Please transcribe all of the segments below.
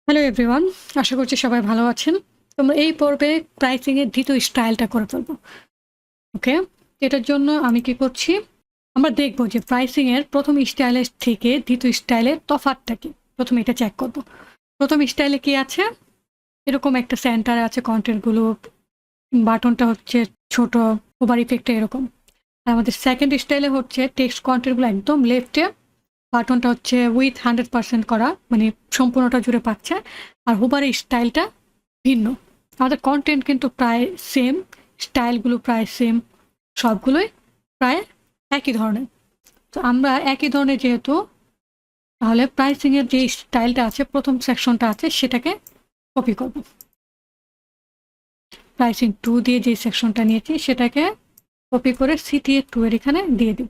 Hello everyone, আশা করছি সবাই ভালো আছেন। তোমরা এই পর্বে প্রাইসিং এর দ্বিতীয় স্টাইলটা করে ফেলবো। ওকে, এটার জন্য আমি কি করছি, আমরা দেখব যে প্রাইসিং এর প্রথম স্টাইলের থেকে দ্বিতীয় স্টাইলের তফাৎটা কি। প্রথমে এটা চেক করব। প্রথম স্টাইলে কি আছে, এরকম একটা সেন্টার আছে, কন্টেন্টগুলো বাটনটা হচ্ছে ছোট, ওভার ইফেক্টটা এরকম। আর আমাদের সেকেন্ড স্টাইলে হচ্ছে টেক্সট কন্টেন্টগুলো একদম লেফটে, বাটনটা হচ্ছে উইথ 100% করা, মানে সম্পূর্ণটা জুড়ে পাচ্ছে। আর হুবারের স্টাইলটা ভিন্ন। আমাদের কন্টেন্ট কিন্তু প্রায় সেম, স্টাইলগুলো প্রায় সেম, সবগুলোই প্রায় একই ধরনের। তো আমরা একই ধরনের যেহেতু, তাহলে প্রাইসিংয়ের যে স্টাইলটা আছে, প্রথম সেকশনটা আছে, সেটাকে কপি করব। প্রাইসিং 2 দিয়ে যে সেকশনটা নিয়েছি সেটাকে কপি করে CTA2 এর এখানে দিয়ে দিব।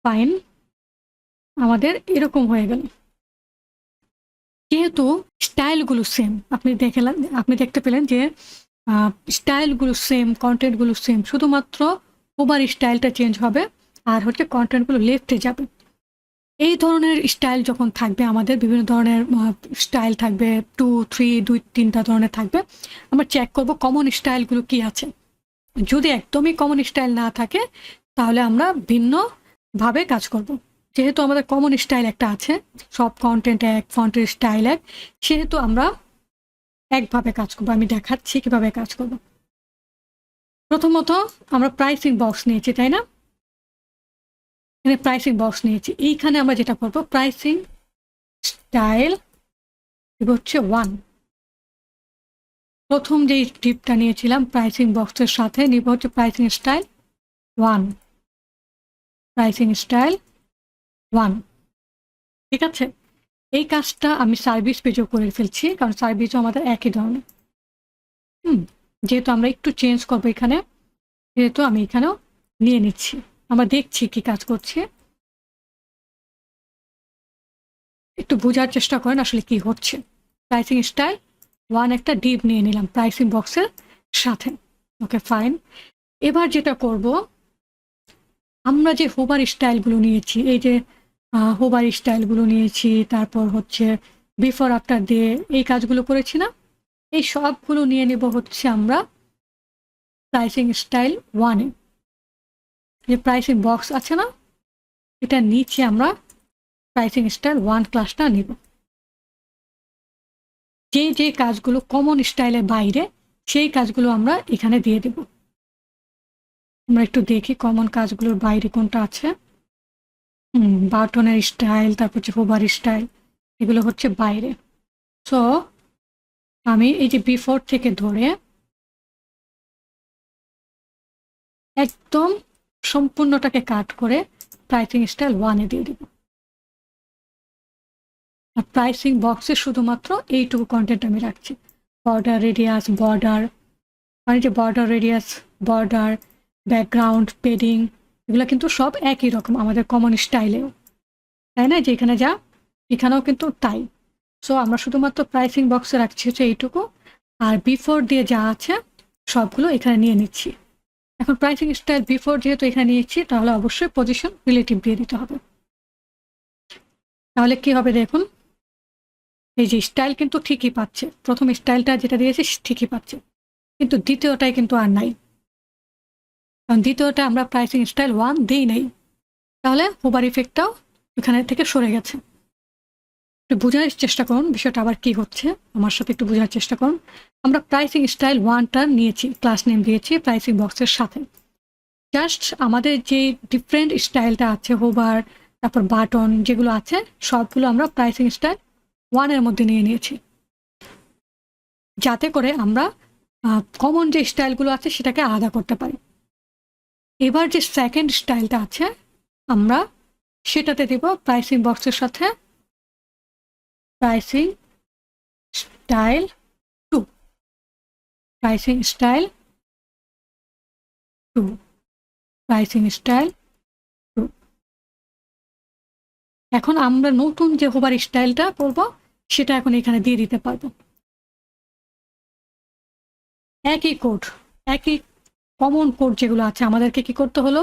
ফাইন, আমাদের এরকম হয়ে গেল। যেহেতু স্টাইলগুলো সেম, আপনি দেখতে পেলেন যে স্টাইলগুলো সেম, কন্টেন্টগুলো সেম, শুধুমাত্র ওভার স্টাইলটা চেঞ্জ হবে আর হচ্ছে কন্টেন্টগুলো লেফটে যাবে। এই ধরনের স্টাইল যখন থাকবে, আমাদের বিভিন্ন ধরনের স্টাইল থাকবে, 2, 3, 2-3টা ধরনের থাকবে। আমরা চেক করব কমন স্টাইলগুলো কি আছে। যদি একদমই কমন স্টাইল না থাকে, তাহলে আমরা ভিন্নভাবে কাজ করব। যেহেতু আমাদের কমন স্টাইল একটা আছে, সব কন্টেন্ট এক, ফন্টের স্টাইল এক, সেহেতু আমরা একভাবে কাজ করবো। আমি দেখাচ্ছি কিভাবে কাজ করব। প্রথমত আমরা প্রাইসিং বক্স নিয়েছি, তাই না? এখানে প্রাইসিং বক্স নিয়েছি। এইখানে আমরা যেটা করব, প্রাইসিং স্টাইল হচ্ছে 1। প্রথম যে টিপটা নিয়েছিলাম প্রাইসিং বক্সের সাথে, নিব হচ্ছে প্রাইসিং স্টাইল 1। প্রাইসিং স্টাইল 1, ঠিক আছে? এই কাজটা আমি সার্ভিস পেজও করে ফেলছি, কারণ সার্ভিসও আমাদের একই ধরনের। যেহেতু আমরা একটু চেঞ্জ করবো এখানে, যেহেতু আমি এখানেও নিয়ে নিচ্ছি। আমরা দেখছি কি কাজ করছে, একটু বোঝার চেষ্টা করেন আসলে কি হচ্ছে। প্রাইসিং স্টাইল 1 একটা ডিপ নিয়ে নিলাম প্রাইসিং বক্সের সাথে। ওকে, ফাইন। এবার যেটা করব, আমরা যে হোবার স্টাইলগুলো নিয়েছি, এই যে হোবার স্টাইলগুলো নিয়েছি, তারপর হচ্ছে বিফোর আফটার দিয়ে এই কাজগুলো করেছি না, এই সবগুলো নিয়ে নেব হচ্ছে আমরা প্রাইসিং স্টাইল 1-এ। যে প্রাইসিং বক্স আছে না, এটা নিচে আমরা প্রাইসিং স্টাইল 1 ক্লাসটা নিব। যে যে কাজগুলো কমন স্টাইলের বাইরে, সেই কাজগুলো আমরা এখানে দিয়ে দেব। আমরা একটু দেখি কমন কাজগুলোর বাইরে কোনটা আছে। বাটনের স্টাইল, তারপর হচ্ছে হোভার স্টাইল, এগুলো হচ্ছে বাইরে। সো আমি এই যে বিফোর থেকে ধরে একদম সম্পূর্ণটাকে কাট করে প্রাইসিং স্টাইল 1-এ দিয়ে দিব। আর প্রাইসিং বক্সে শুধুমাত্র এইটুকু কন্টেন্ট আমি রাখছি। বর্ডার রেডিয়াস, বর্ডার, মানে যে border radius, border, background, padding, এগুলো কিন্তু সব একই রকম আমাদের কমন স্টাইলেও, তাই না? যে এখানে যা, এখানেও কিন্তু তাই। সো আমরা শুধুমাত্র প্রাইসিং বক্সে রাখছি হচ্ছে এইটুকু, আর বিফোর দিয়ে যা আছে সবগুলো এখানে নিয়ে নিচ্ছি। এখন প্রাইসিং স্টাইল বিফোর যেহেতু এখানে নিয়েছি, তাহলে অবশ্যই পজিশন রিলেটিভ দিয়ে দিতে হবে। তাহলে কি হবে দেখুন, এই যে স্টাইল কিন্তু ঠিকই পাচ্ছে, প্রথম স্টাইলটা যেটা দিয়েছি ঠিকই পাচ্ছে, কিন্তু দ্বিতীয়টাই কিন্তু আর নাই। কারণ দ্বিতীয়টা আমরা প্রাইসিং স্টাইল 1 দিই নাই, তাহলে হোভার ইফেক্টটাও এখানে থেকে সরে গেছে। একটু বোঝার চেষ্টা করুন বিষয়টা আবার কি হচ্ছে, আমার সাথে একটু বোঝার চেষ্টা করুন। আমরা প্রাইসিং স্টাইল 1টা নিয়েছি, ক্লাস নেম দিয়েছি প্রাইসিং বক্সের সাথে। জাস্ট আমাদের যে ডিফারেন্ট স্টাইলটা আছে, হোভার, তারপর বাটন যেগুলো আছে, সবগুলো আমরা প্রাইসিং স্টাইল 1-এর মধ্যে নিয়ে নিয়েছি, যাতে করে আমরা কমন যে স্টাইলগুলো আছে সেটাকে আলাদা করতে পারি। এবার যে সেকেন্ড স্টাইলটা আছে, আমরা সেটাতে দিব প্রাইসিং বক্সের সাথে pricing style 2। Pricing style 2, pricing style 2। এখন আমরা নতুন যে হোভার স্টাইলটা করব, সেটা এখন এখানে দিয়ে দিতে পারবো। একই কোড, একই কমন কোড যেগুলো আছে, আমাদেরকে কি করতে হলো,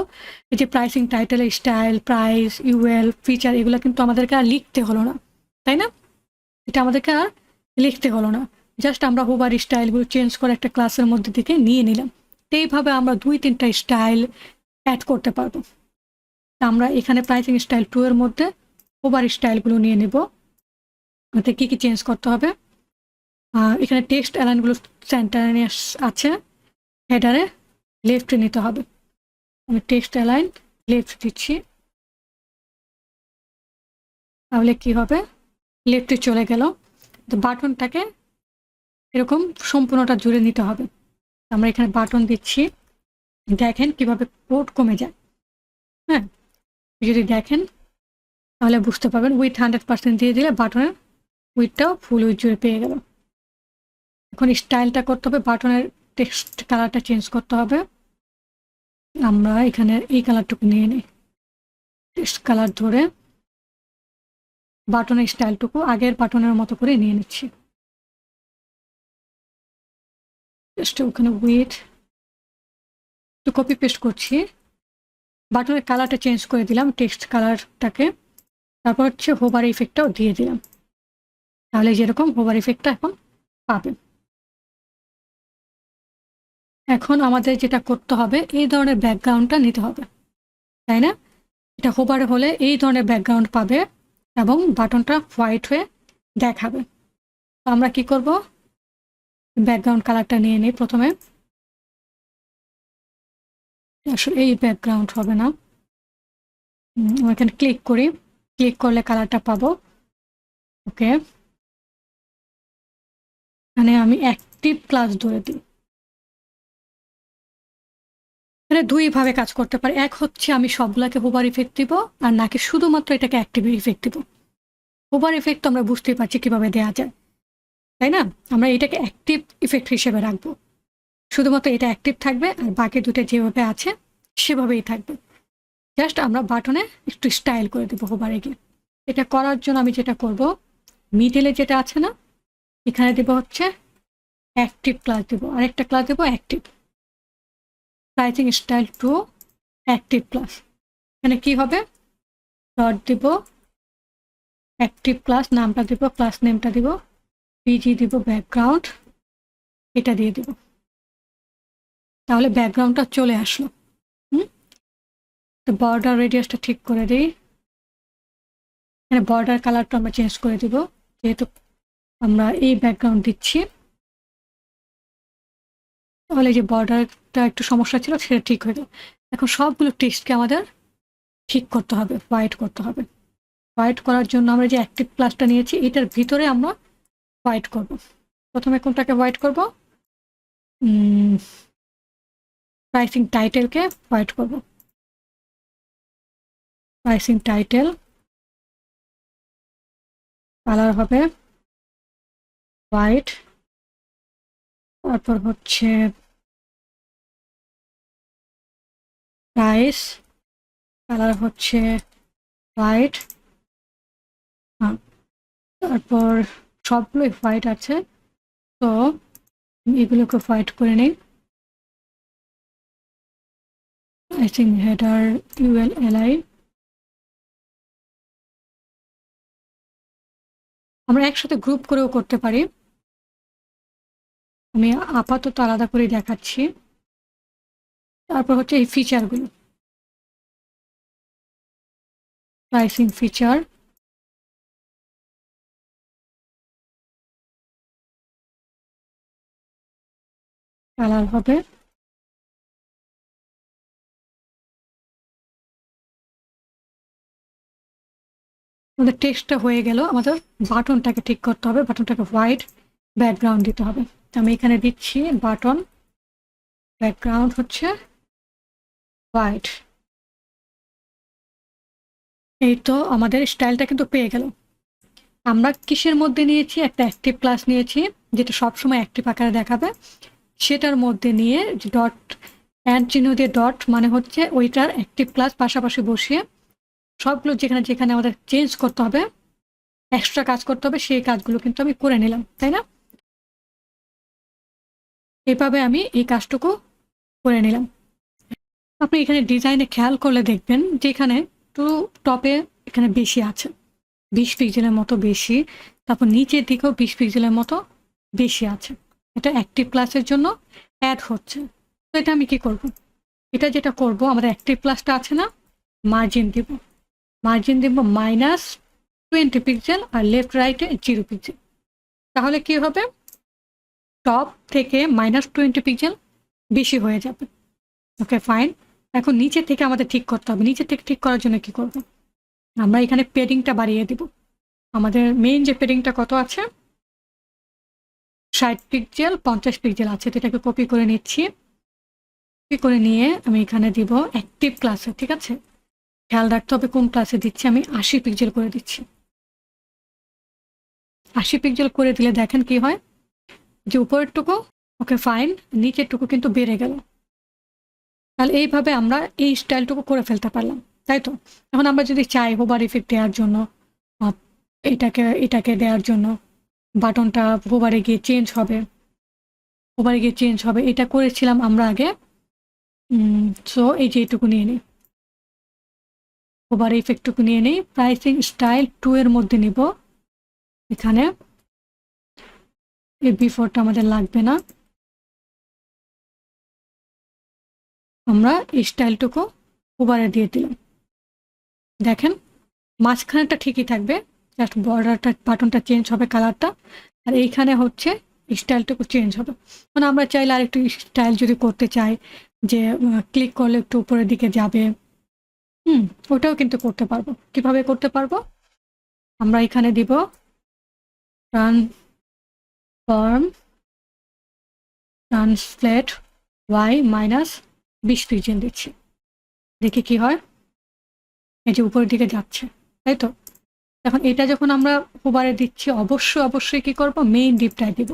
এই যে প্রাইসিং টাইটেলের স্টাইল, প্রাইস, ইউএল, ফিচার, এগুলো কিন্তু আমাদেরকে আর লিখতে হলো না, তাই না? এটা আমাদেরকে আর লিখতে হলো না, জাস্ট আমরা হোভার স্টাইলগুলো চেঞ্জ করে একটা ক্লাসের মধ্যে থেকে নিয়ে নিলাম। এইভাবে আমরা 2-3টা স্টাইল অ্যাড করতে পারবো। আমরা এখানে প্রাইসিং স্টাইল 2 এর মধ্যে হোভার স্টাইলগুলো নিয়ে নেব। ওতে কী কী চেঞ্জ করতে হবে, এখানে টেক্সট অ্যালাইনগুলো সেন্টারে আছে, হেডারে লেফটে নিতে হবে। আমি টেক্সট অ্যালাইন লেফট দিচ্ছি, তাহলে কি হবে, লেফটে চলে গেল। তো বাটনটাকে এরকম সম্পূর্ণটা জুড়ে নিতে হবে। আমরা এখানে বাটন দিচ্ছি, দেখেন কিভাবে কোড কমে যায়। হ্যাঁ, যদি দেখেন তাহলে বুঝতে পারবেন। উইথ 100% দিয়ে দিলে বাটনের উইথটাও ফুল উইথ জুড়ে পেয়ে গেল। এখন স্টাইলটা করতে হবে, বাটনের টেক্সট কালারটা চেঞ্জ করতে হবে। আমরা এখানে এই কালারটুকু নিয়ে নিই, টেক্সট কালার ধরে বাটনের স্টাইলটুকু আগের বাটনের মতো করে নিয়ে নিচ্ছি। জাস্ট ওখানে উইথ একটু কপি পেস্ট করছি, বাটনের কালারটা চেঞ্জ করে দিলাম টেক্সট কালারটাকে, তারপর হচ্ছে হোভার ইফেক্টটাও দিয়ে দিলাম। তাহলে যেরকম হোভার ইফেক্টটা এখন পাবেন। এখন আমাদের যেটা করতে হবে, এই ধরনের ব্যাকগ্রাউন্ডটা নিতে হবে, তাই না? এটা হোভার হলে এই ধরনের ব্যাকগ্রাউন্ড পাবে এবং বাটনটা হোয়াইট হয়ে দেখাবে। তো আমরা কি করব, ব্যাকগ্রাউন্ড কালারটা নিয়ে নিই প্রথমে। আসলে এই ব্যাকগ্রাউন্ড হবে না, এখানে ক্লিক করি, ক্লিক করলে কালারটা পাবো। ওকে, মানে আমি অ্যাক্টিভ ক্লাস ধরে দিই। মানে দুইভাবে কাজ করতে পারে, এক হচ্ছে আমি সবগুলাকে হোভার ইফেক্ট দিব, আর নাকি শুধুমাত্র এটাকে অ্যাক্টিভ ইফেক্ট দিব। হোভার ইফেক্ট তো আমরা বুঝতেই পারছি কিভাবে দেওয়া যায়, তাই না? আমরা এটাকে অ্যাক্টিভ ইফেক্ট হিসেবে রাখবো, শুধুমাত্র এটা অ্যাক্টিভ থাকবে আর বাকি দুটো যেভাবে আছে সেভাবেই থাকবে। জাস্ট আমরা বাটনে একটু স্টাইল করে দেবো হোভারে গিয়ে। এটা করার জন্য আমি যেটা করব, মিডলে যেটা আছে না, এখানে দেবো হচ্ছে অ্যাক্টিভ ক্লাস দেবো, আরেকটা ক্লাস দেবো active, pricing style 2 active class. এখানে কি হবে, ডট দিব, অ্যাক্টিভ ক্লাস নামটা দিব, ক্লাস নেমটা দিব, পিজি দিব, ব্যাকগ্রাউন্ড এটা দিয়ে দিব। তাহলে ব্যাকগ্রাউন্ডটা চলে আসলো। তো বর্ডার রেডিয়াসটা ঠিক করে দিই, এখানে বর্ডার কালারটা আমরা চেঞ্জ করে দিব, যেহেতু আমরা এই ব্যাকগ্রাউন্ড দিচ্ছি। তাহলে যে বর্ডারটা একটু সমস্যা ছিল সেটা ঠিক হয়ে গেল। এখন সবগুলো টেক্সটকে আমাদের ঠিক করতে হবে, হোয়াইট করতে হবে। হোয়াইট করার জন্য আমরা যে অ্যাক্টিভ ক্লাসটা নিয়েছি এটার ভিতরে আমরা হোয়াইট করব। প্রথমে কোনটাকে হোয়াইট করব, প্রাইসিং টাইটেলকে হোয়াইট করব। প্রাইসিং টাইটেল কালার হবে হোয়াইট, তারপর হচ্ছে প্রাইস কালার হচ্ছে হোয়াইট, তারপর সবগুলোই হোয়াইট আছে, তো এগুলোকে হোয়াইট করে নিই। প্রাইসিং হেডার ULLI আমরা একসাথে গ্রুপ করেও করতে পারি, আমি আপাতত আলাদা করে দেখাচ্ছি। তারপর হচ্ছে এই ফিচারগুলো, প্রাইসিং ফিচার কালার হবে আমাদের টেক্সটটা হয়ে গেল। আমাদের বাটনটাকে ঠিক করতে হবে, বাটনটাকে হোয়াইট ব্যাকগ্রাউন্ড দিতে হবে। আমি এখানে দিচ্ছি বাটন ব্যাকগ্রাউন্ড হচ্ছে হোয়াইট। এই তো আমাদের স্টাইলটা কিন্তু পেয়ে গেল। আমরা কিসের মধ্যে নিয়েছি, একটা অ্যাক্টিভ ক্লাস নিয়েছি যেটা সবসময় অ্যাক্টিভ আকারে দেখাবে, সেটার মধ্যে নিয়ে ডট অ্যান্ড চিহ্ন দিয়ে ডট মানে হচ্ছে ওইটার অ্যাক্টিভ ক্লাস পাশাপাশি বসিয়ে সবগুলো যেখানে যেখানে আমাদের চেঞ্জ করতে হবে, এক্সট্রা কাজ করতে হবে, সেই কাজগুলো কিন্তু আমি করে নিলাম, তাই না? এভাবে আমি এই কাজটুকু করে নিলাম। আপনি এখানে ডিজাইনে খেয়াল করলে দেখবেন যে এখানে একটু টপে এখানে বেশি আছে, 20 পিক্সেলের মতো বেশি, তারপর নিচের দিকেও 20 পিক্সেলের মতো বেশি আছে। এটা অ্যাক্টিভ ক্লাসের জন্য অ্যাড হচ্ছে। তো এটা আমি কি করব, এটা যেটা করব, আমাদের অ্যাক্টিভ ক্লাসটা আছে না, মার্জিন দিব -20 পিক্সেল আর লেফট রাইটে 0 পিক্সেল। তাহলে কি হবে, টপ থেকে -20 পিক্সেল বেশি হয়ে যাবে। Okay fine. এখন নিচে থেকে আমাদের ঠিক করতে হবে। নিচে থেকে ঠিক করার জন্য কি করব, আমরা এখানে পেডিংটা বাড়িয়ে দিব। আমাদের মেইন যে পেডিংটা কত আছে, 60 পিক্সেল 50 পিক্সেল আছে। তো এটাকে কপি করে নিচ্ছি। কপি করে নিয়ে আমি এখানে দিব অ্যাক্টিভ ক্লাসে। ঠিক আছে, খেয়াল রাখতে হবে কোন ক্লাসে দিচ্ছি। আমি 80 পিক্সেল করে দিচ্ছি। 80 পিক্সেল করে দিলে দেখেন কি হয়, যে উপরেরটুকু ওকে ফাইন, নিচেরটুকু কিন্তু বেড়ে গেল। তাহলে এইভাবে আমরা এই স্টাইলটুকু করে ফেলতে পারলাম, তাই তো। এখন আমরা যদি চাই হোভার ইফেক্ট দেওয়ার জন্য, এটাকে দেওয়ার জন্য, বাটনটা হোভারে গিয়ে চেঞ্জ হবে, এটা করেছিলাম আমরা আগে। সো এই যে এইটুকু নিয়ে নিই, হোভার ইফেক্টটুকু নিয়ে নিই, প্রাইসিং স্টাইল 2 এর মধ্যে নিব। এখানে এই বিফোরটা আমাদের লাগবে না, আমরা এই স্টাইলটুকু ওভারে দিয়ে দিলাম। দেখেন মাঝখানেটা ঠিকই থাকবে, জাস্ট বর্ডারটা বাটনটা চেঞ্জ হবে কালারটা, আর এইখানে হচ্ছে স্টাইলটুকু চেঞ্জ হবে। মানে আমরা চাইলে আর একটু স্টাইল যদি করতে চাই, যে ক্লিক করলে একটু উপরের দিকে যাবে, ওটাও কিন্তু করতে পারবো। কিভাবে করতে পারবো, আমরা এখানে দিব ট্রান্সলেট y -20 পিক্সেল দিচ্ছি, দেখি কি হয়। এই যে উপরের দিকে যাচ্ছে, তাই তো। এখন এটা যখন আমরা হোভারে দিচ্ছি, অবশ্যই কি করব, মেইন ডিপটায় দিব,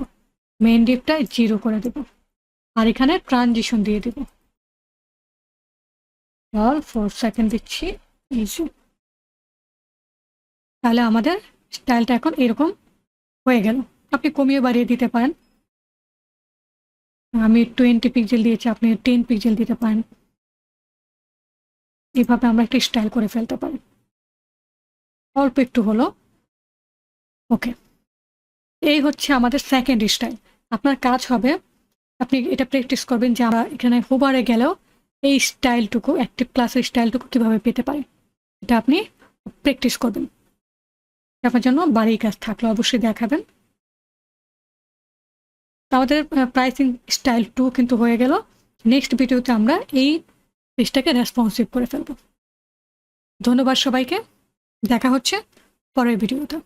মেইন ডিপটায় 0 করে দেব, আর এখানে ট্রানজিশন দিয়ে দিব 4 সেকেন্ড দিচ্ছি। তাহলে আমাদের স্টাইলটা এখন এরকম হয়ে গেল। আপনি কমিয়ে বাড়িয়ে দিতে পারেন। আমি 20 পিক্সেল দিয়েছি, আপনি 10 পিক্সেল দিতে পারেন। এভাবে আমরা একটা স্টাইল করে ফেলতে পারি, অল্প একটু হলো। ওকে, এই হচ্ছে আমাদের সেকেন্ড স্টাইল। আপনার কাজ হবে, আপনি এটা প্র্যাকটিস করবেন যে আমরা এখানে হোভারে গেলেও এই স্টাইলটুকু, অ্যাক্টিভ ক্লাসের স্টাইলটুকু কীভাবে পেতে পারি, এটা আপনি প্র্যাকটিস করবেন। আপনার জন্য বাড়ির কাজ থাকলে অবশ্যই দেখাবেন। আমাদের প্রাইসিং স্টাইল 2 কিন্তু হয়ে গেল। নেক্সট ভিডিওতে আমরা এই পেজটাকে রেসপন্সিভ করে ফেলব। ধন্যবাদ সবাইকে, দেখা হচ্ছে পরের ভিডিওতে।